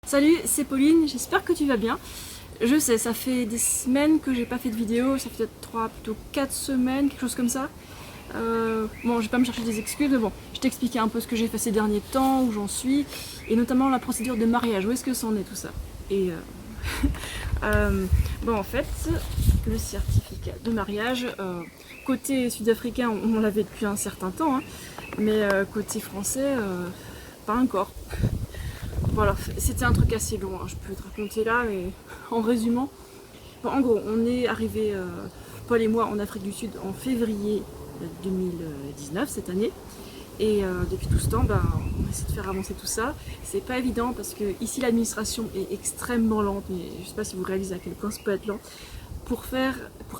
Salut, c'est Pauline, j'espère que tu vas bien. Je sais, ça fait des semaines que j'ai pas fait de vidéo, ça fait peut-être 3, plutôt 4 semaines, quelque chose comme ça. Bon, je vais pas me chercher des excuses, mais bon, je t'expliquais un peu ce que j'ai fait ces derniers temps, où j'en suis, et notamment la procédure de mariage, où est-ce que ça en est tout ça. Et bon, en fait, le certificat de mariage, côté sud-africain, on l'avait depuis un certain temps, hein, mais côté français, pas encore. Voilà, c'était un truc assez long, hein, je peux te raconter là, mais en résumant. Bon, en gros, on est arrivé, Paul et moi, en Afrique du Sud en février 2019, cette année. Et depuis tout ce temps, on essaie de faire avancer tout ça. C'est pas évident parce que ici l'administration est extrêmement lente, mais je sais pas si vous réalisez à quel point ça peut être lent. Pour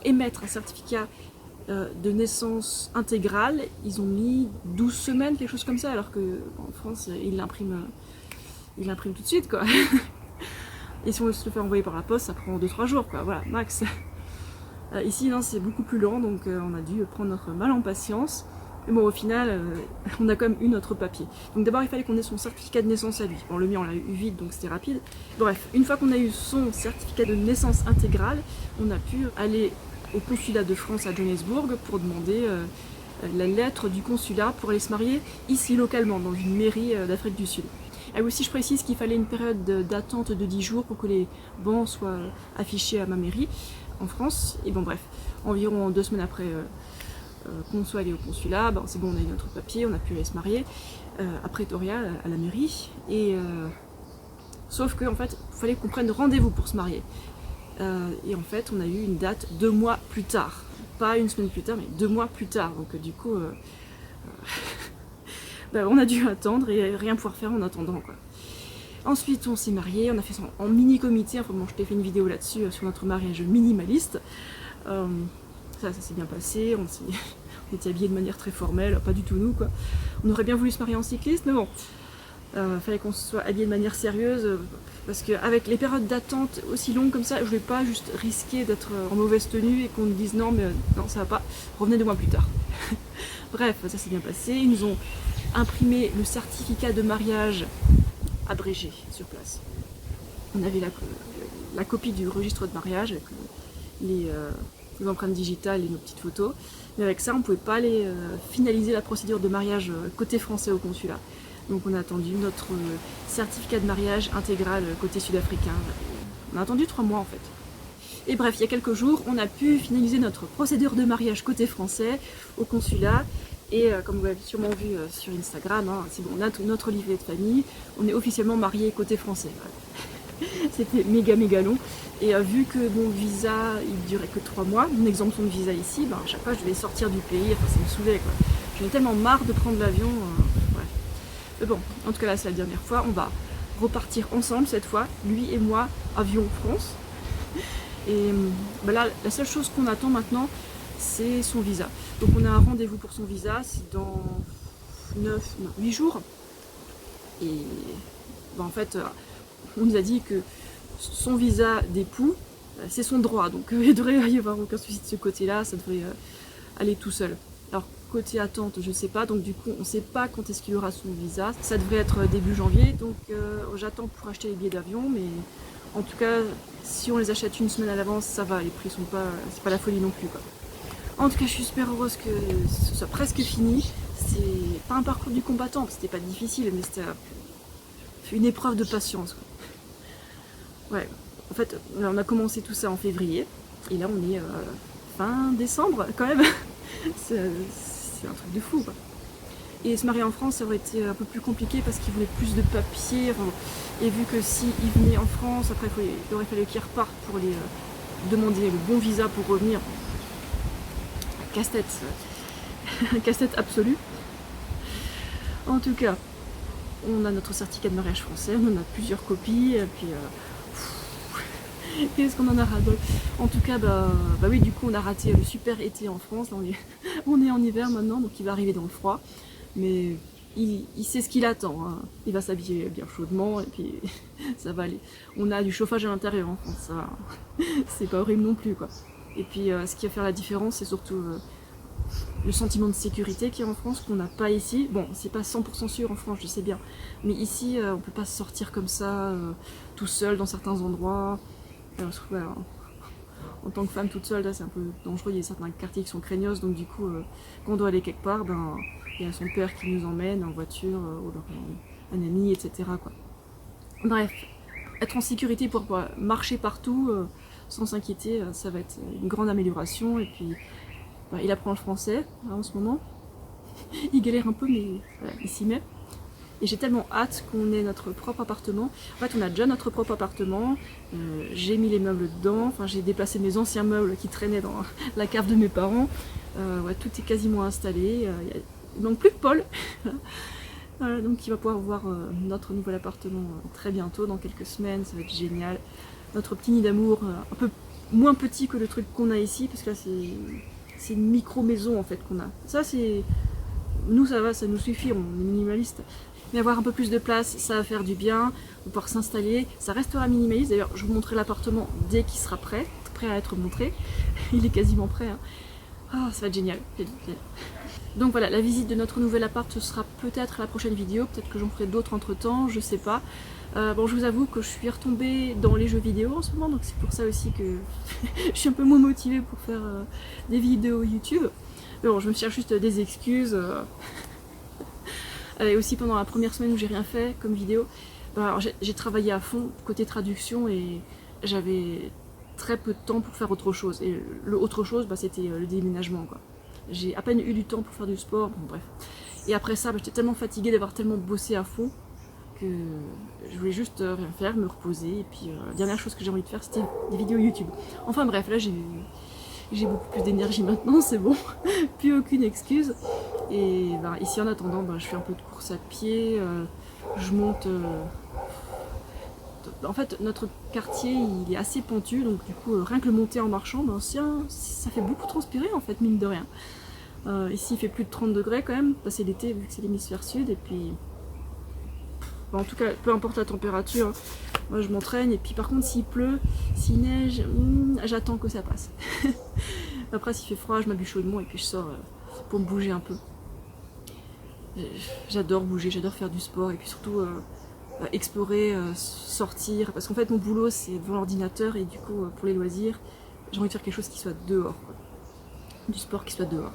émettre un certificat de naissance intégrale, ils ont mis 12 semaines, quelque chose comme ça, alors qu'en France, ils l'impriment tout de suite, quoi. Et si on se le fait envoyer par la poste, ça prend 2-3 jours, quoi, voilà, max. Ici, non, c'est beaucoup plus lent, donc on a dû prendre notre mal en patience. Mais bon, au final, on a quand même eu notre papier. Donc d'abord, il fallait qu'on ait son certificat de naissance à lui. Bon, le mien, on l'a eu vite, donc c'était rapide. Bref, une fois qu'on a eu son certificat de naissance intégrale, on a pu aller au consulat de France à Johannesburg pour demander la lettre du consulat pour aller se marier ici localement, dans une mairie d'Afrique du Sud. Et aussi, je précise qu'il fallait une période d'attente de 10 jours pour que les bans soient affichés à ma mairie en France. Et bon, bref, environ 2 semaines après qu'on soit allé au consulat, c'est bon, on a eu notre papier, on a pu aller se marier à Pretoria, à la mairie. Et sauf qu'en fait, il fallait qu'on prenne rendez-vous pour se marier. Et en fait, on a eu une date 2 mois plus tard. Pas une semaine plus tard, mais 2 mois plus tard. Donc du coup, on a dû attendre et rien pouvoir faire en attendant, quoi. Ensuite, on s'est marié, on a fait ça en mini-comité. Enfin bon, je t'ai fait une vidéo là-dessus, sur notre mariage minimaliste. Ça s'est bien passé, on était habillés de manière très formelle, pas du tout nous, quoi. On aurait bien voulu se marier en cycliste, mais bon, fallait qu'on soit habillés de manière sérieuse, parce qu'avec les périodes d'attente aussi longues comme ça, je vais pas juste risquer d'être en mauvaise tenue et qu'on nous dise non, mais non, ça va pas, revenez 2 mois plus tard. Bref, ça s'est bien passé, ils nous ont imprimé le certificat de mariage abrégé sur place. On avait la copie du registre de mariage avec les empreintes digitales et nos petites photos. Mais avec ça, on ne pouvait pas aller finaliser la procédure de mariage côté français au consulat. Donc on a attendu notre certificat de mariage intégral côté sud-africain. On a attendu 3 mois en fait. Et bref, il y a quelques jours, on a pu finaliser notre procédure de mariage côté français au consulat. Et comme vous l'avez sûrement vu sur Instagram, hein, c'est bon, on a notre livret de famille, on est officiellement mariés côté français. Voilà. C'était méga long. Et vu que mon visa, il durait que 3 mois, mon exemption de visa ici, à chaque fois je devais sortir du pays, enfin ça me saoulait, quoi. J'en ai tellement marre de prendre l'avion, bref. Mais bon, en tout cas là c'est la dernière fois, on va repartir ensemble cette fois, lui et moi, avion France. Et là, la seule chose qu'on attend maintenant, c'est son visa. Donc on a un rendez-vous pour son visa, c'est dans 8 jours. Et en fait, on nous a dit que son visa d'époux, c'est son droit. Donc il ne devrait y avoir aucun souci de ce côté-là, ça devrait aller tout seul. Alors côté attente, je ne sais pas, donc du coup on ne sait pas quand est-ce qu'il aura son visa. Ça devrait être début janvier, donc j'attends pour acheter les billets d'avion, mais en tout cas, si on les achète une semaine à l'avance, ça va, les prix sont pas, c'est pas la folie non plus, quoi. En tout cas, je suis super heureuse que ce soit presque fini. C'est pas un parcours du combattant, c'était pas difficile, mais c'était une épreuve de patience, quoi. Ouais, en fait, on a commencé tout ça en février, et là on est fin décembre quand même. C'est un truc de fou, quoi. Et se marier en France, ça aurait été un peu plus compliqué parce qu'il voulait plus de papiers. Et vu que s'il venait en France, après il aurait fallu qu'il reparte pour aller demander le bon visa pour revenir. Casse-tête. Casse-tête absolue. En tout cas, on a notre certificat de mariage français, on en a plusieurs copies, et puis qu'est-ce qu'on en a raté. En tout cas, oui, du coup on a raté le super été en France. Là, on est en hiver maintenant, donc il va arriver dans le froid. Mais il sait ce qu'il attend, hein. Il va s'habiller bien chaudement et puis ça va aller. On a du chauffage à l'intérieur en France, ça c'est pas horrible non plus, quoi. Et puis ce qui va faire la différence, c'est surtout le sentiment de sécurité qu'il y a en France qu'on n'a pas ici. Bon, c'est pas 100% sûr en France, je sais bien, mais ici on peut pas sortir comme ça tout seul dans certains endroits. Voilà, en tant que femme toute seule, là c'est un peu dangereux, il y a certains quartiers qui sont craignos, donc du coup quand on doit aller quelque part, ben il y a son père qui nous emmène en voiture, ou alors un ami, etc. quoi. Bref, être en sécurité pour pouvoir marcher partout sans s'inquiéter, ça va être une grande amélioration. Et puis bah, il apprend le français là, en ce moment, il galère un peu mais voilà, il s'y met. Et j'ai tellement hâte qu'on ait notre propre appartement. En fait, on a déjà notre propre appartement. J'ai mis les meubles dedans. Enfin, j'ai déplacé mes anciens meubles qui traînaient dans la cave de mes parents. Ouais, tout est quasiment installé. Il manque plus que Paul. Voilà, donc il va pouvoir voir notre nouvel appartement très bientôt, dans quelques semaines. Ça va être génial. Notre petit nid d'amour, un peu moins petit que le truc qu'on a ici, parce que là, c'est une micro-maison en fait qu'on a. Ça, c'est... Nous, ça va, ça nous suffit, on est minimaliste. Mais avoir un peu plus de place, ça va faire du bien, on va pouvoir s'installer, ça restera minimaliste. D'ailleurs, je vous montrerai l'appartement dès qu'il sera prêt à être montré. Il est quasiment prêt. Hein. Ah, ça va être génial. Donc voilà, la visite de notre nouvel appart, ce sera peut-être la prochaine vidéo, peut-être que j'en ferai d'autres entre temps, je sais pas. Bon, je vous avoue que je suis retombée dans les jeux vidéo en ce moment, donc c'est pour ça aussi que je suis un peu moins motivée pour faire des vidéos YouTube. Mais bon, je me cherche juste des excuses. Et aussi pendant la première semaine où j'ai rien fait comme vidéo, j'ai travaillé à fond côté traduction et j'avais très peu de temps pour faire autre chose. Et le autre chose, c'était le déménagement, quoi. J'ai à peine eu du temps pour faire du sport, bon bref. Et après ça, j'étais tellement fatiguée d'avoir tellement bossé à fond que je voulais juste rien faire, me reposer. Et puis la dernière chose que j'ai envie de faire, c'était des vidéos YouTube. Enfin bref, là j'ai beaucoup plus d'énergie maintenant, c'est bon, plus aucune excuse. Et ici en attendant, je fais un peu de course à pied, je monte... En fait, notre quartier, il est assez pentu, donc du coup, rien que le monter en marchant, ça fait beaucoup transpirer en fait, mine de rien. Ici, il fait plus de 30 degrés quand même, c'est l'été vu que c'est l'hémisphère sud, et puis... en tout cas, peu importe la température, moi je m'entraîne, et puis par contre, s'il pleut, s'il neige, j'attends que ça passe. Après, s'il fait froid, je m'habille chaudement, et puis je sors pour me bouger un peu. J'adore bouger, j'adore faire du sport, et puis surtout... explorer, sortir, parce qu'en fait mon boulot c'est devant l'ordinateur et du coup pour les loisirs j'ai envie de faire quelque chose qui soit dehors, quoi. Du sport qui soit dehors.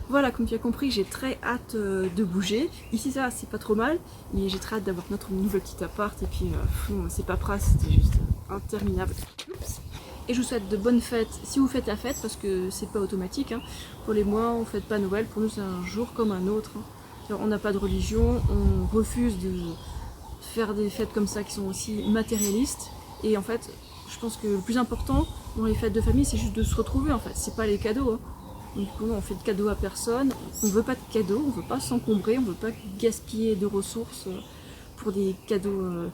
Voilà, comme tu as compris, j'ai très hâte de bouger. Ici ça c'est pas trop mal, mais j'ai très hâte d'avoir notre nouvel petit appart et puis c'est pas prêt, c'était juste interminable. Oups. Et je vous souhaite de bonnes fêtes si vous faites la fête, parce que c'est pas automatique, hein. Pour les mois on fête pas Noël, pour nous c'est un jour comme un autre, hein. On n'a pas de religion, on refuse de faire des fêtes comme ça qui sont aussi matérialistes, et en fait je pense que le plus important dans les fêtes de famille c'est juste de se retrouver en fait, c'est pas les cadeaux, hein. Donc on fait de cadeaux à personne, on veut pas de cadeaux, on veut pas s'encombrer, on veut pas gaspiller de ressources pour des cadeaux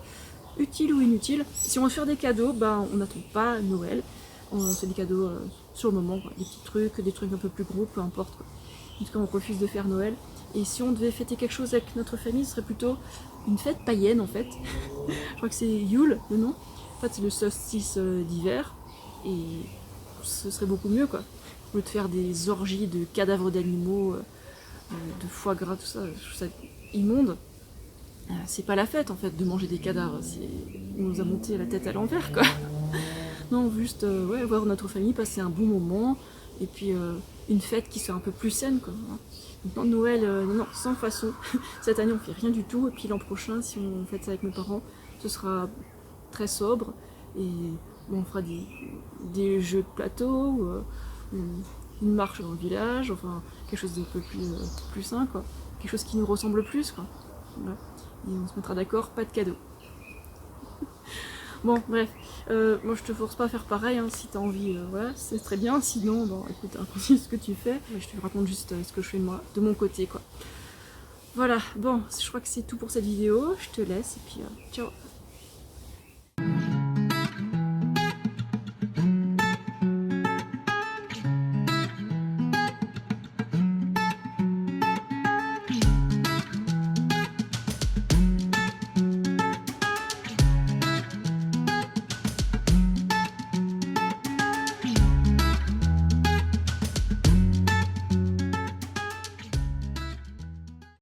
utiles ou inutiles. Si on veut faire des cadeaux, on n'attend pas Noël, on fait des cadeaux sur le moment, quoi. Des trucs un peu plus gros, peu importe, quoi. En tout cas on refuse de faire Noël. Et si on devait fêter quelque chose avec notre famille, ce serait plutôt une fête païenne en fait. Je crois que c'est Yule le nom. En fait c'est le solstice d'hiver. Et ce serait beaucoup mieux, quoi. Au lieu de faire des orgies de cadavres d'animaux, de foie gras, tout ça, je trouve ça immonde. C'est pas la fête en fait de manger des cadavres, on nous a monté la tête à l'envers, quoi. Non, juste voir notre famille, passer un bon moment, et puis une fête qui soit un peu plus saine, quoi. Donc Noël, non, sans façon. Cette année on fait rien du tout, et puis l'an prochain, si on fait ça avec mes parents, ce sera très sobre, et on fera des jeux de plateau, une marche dans le village, enfin quelque chose d'un peu plus sain, quoi. Quelque chose qui nous ressemble plus, quoi. Voilà. Et on se mettra d'accord, pas de cadeaux. Bon, bref, moi je te force pas à faire pareil, hein. Si t'as envie, voilà, c'est très bien, sinon, écoute, continue ce que tu fais, je te raconte juste ce que je fais moi, de mon côté, quoi. Voilà, bon, je crois que c'est tout pour cette vidéo, je te laisse, et puis ciao.